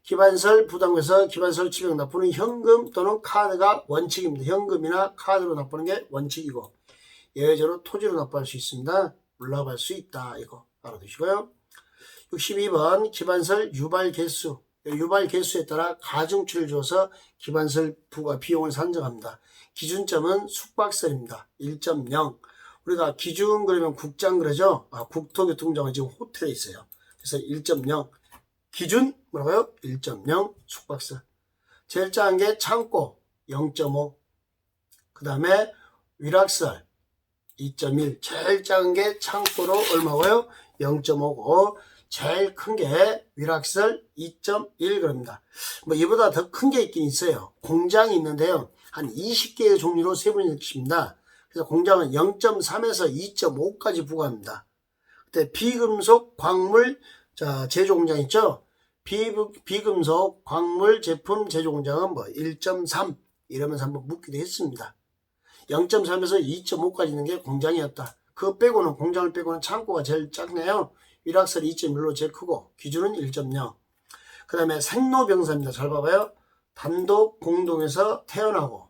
기반설 부담구역에서 기반설 설치비용 납부는 현금 또는 카드가 원칙입니다. 현금이나 카드로 납부하는 게 원칙이고 예외적으로 토지로 납부할 수 있습니다. 물납할 수 있다. 이거 알아두시고요. 62번 기반설 유발 개수. 유발 개수에 따라 가중치를 줘서 기반설 부과 비용을 산정합니다. 기준점은 숙박설입니다. 1.0. 우리가 기준 그러면 국장 그러죠. 국토교통장은 지금 호텔에 있어요. 그래서 1.0. 기준 뭐라고요? 1.0 숙박설. 제일 작은 게 창고 0.5. 그 다음에 위락설 2.1. 제일 작은 게 창고로 얼마고요? 0.5고 제일 큰 게 위락설 2.1 그럽니다. 뭐 이보다 더 큰 게 있긴 있어요. 공장이 있는데요. 한 20개의 종류로 세분화시킵니다. 그래서 공장은 0.3에서 2.5까지 부과합니다. 그때 비금속 광물 제조 공장 있죠? 비금속 광물 제품 제조 공장은 뭐 1.3 이러면서 한번 묻기도 했습니다. 0.3에서 2.5까지 있는 게 공장이었다. 그거 빼고는 공장을 빼고는 창고가 제일 작네요. 위락설 2.1로 제일 크고 기준은 1.0. 그 다음에 생로병사입니다. 잘 봐봐요. 단독 공동에서 태어나고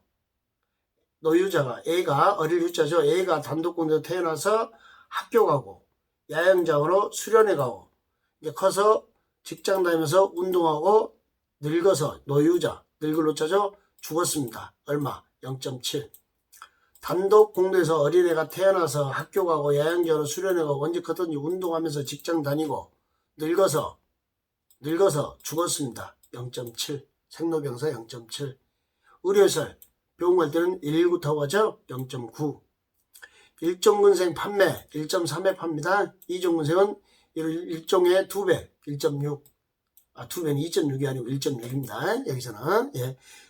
노유자가 애가 어릴 유자죠. 애가 단독 공동에서 태어나서 학교 가고 야영장으로 수련회 가고 이제 커서 직장 다니면서 운동하고 늙어서 노유자 늙을 노자죠. 죽었습니다. 얼마? 0.7. 단독 공동에서 어린애가 태어나서 학교 가고 야영장으로 수련회 가고 언제 커든지 운동하면서 직장 다니고 늙어서 죽었습니다. 0.7. 생로병사 0.7. 의료시설 병원 갈 때는 119 타고 가죠. 0.9. 일종근생 판매 1.3에 팝니다. 이종근생은 일종의 2배 1.6. 2배는 2.6이 아니고 1.6입니다. 여기서는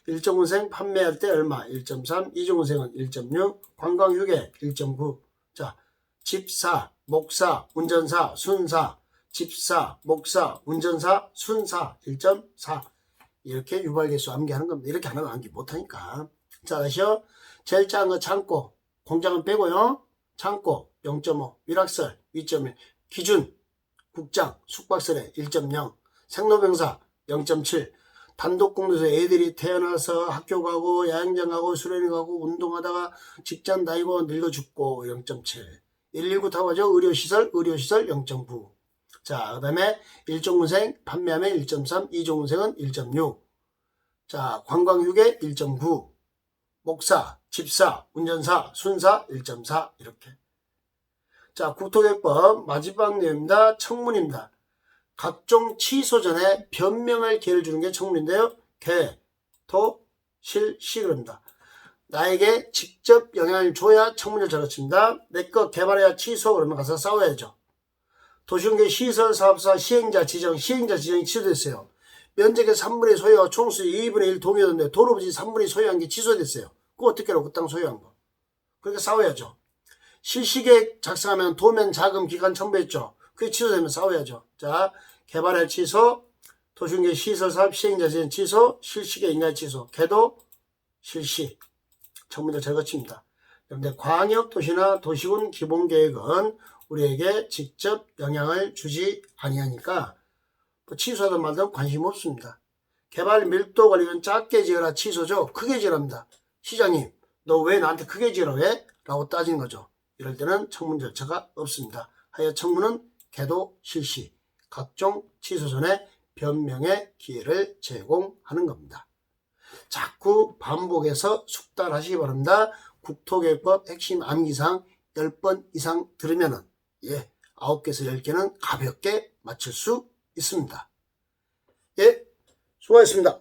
일종근생 판매할 때 얼마? 1.3. 이종근생은 1.6. 관광휴게 1.9. 자, 집사, 목사, 운전사, 순사. 집사, 목사, 운전사, 순사 1.4. 이렇게 유발개수 암기하는 겁니다. 이렇게 안 하면 암기 못하니까. 자, 다시요. 제일 작은 거 창고. 공장은 빼고요. 창고 0.5. 위락설 2.1. 기준 국장 숙박설에 1.0. 생로병사 0.7. 단독 공동에서 애들이 태어나서 학교 가고 야영장 가고 수련회 가고 운동하다가 직장 다니고 늙어 죽고 0.7. 119 타고 가죠. 의료시설 0.9. 자, 그 다음에 일종근생 판매하면 1.3, 이종근생은 1.6. 자, 관광휴게 1.9. 목사, 집사, 운전사, 순사 1.4 이렇게. 자, 국토교육법 마지막 내용입니다. 청문입니다. 각종 취소 전에 변명할 기회를 주는 게 청문인데요. 개, 토, 실, 시 그럽니다. 나에게 직접 영향을 줘야 청문 절차가 거칩니다. 내 거 개발해야 취소 그러면 가서 싸워야죠. 도시공개 시설사업사 시행자 지정이 취소됐어요. 면적의 3분의 1 소유와 총수 2분의 1 동의하는데 도로부지 3분의 1 소유한 게 취소됐어요. 그거 어떻게 하라고 그 땅 소유한 거. 그러니까 싸워야죠. 실시계획 작성하면 도면 자금 기간 첨부했죠. 그게 취소되면 싸워야죠. 자, 개발할 취소, 도시공개 시설사업 시행자 지정 취소, 실시계획 인가 취소, 개도 실시. 청문들 잘 거칩니다. 그런데 광역도시나 도시군 기본계획은 우리에게 직접 영향을 주지 아니하니까 뭐 취소하든 말든 관심 없습니다. 개발 밀도 관리는 작게 지어라 취소죠. 크게 지으랍니다. 시장님 너 왜 나한테 크게 지으라 왜? 라고 따지는 거죠. 이럴 때는 청문 절차가 없습니다. 하여 청문은 개도 실시. 각종 취소 전에 변명의 기회를 제공하는 겁니다. 자꾸 반복해서 숙달하시기 바랍니다. 국토교육법 핵심 암기사항 10번 이상 들으면은 9개에서 10개는 가볍게 맞출 수 있습니다. 수고하셨습니다.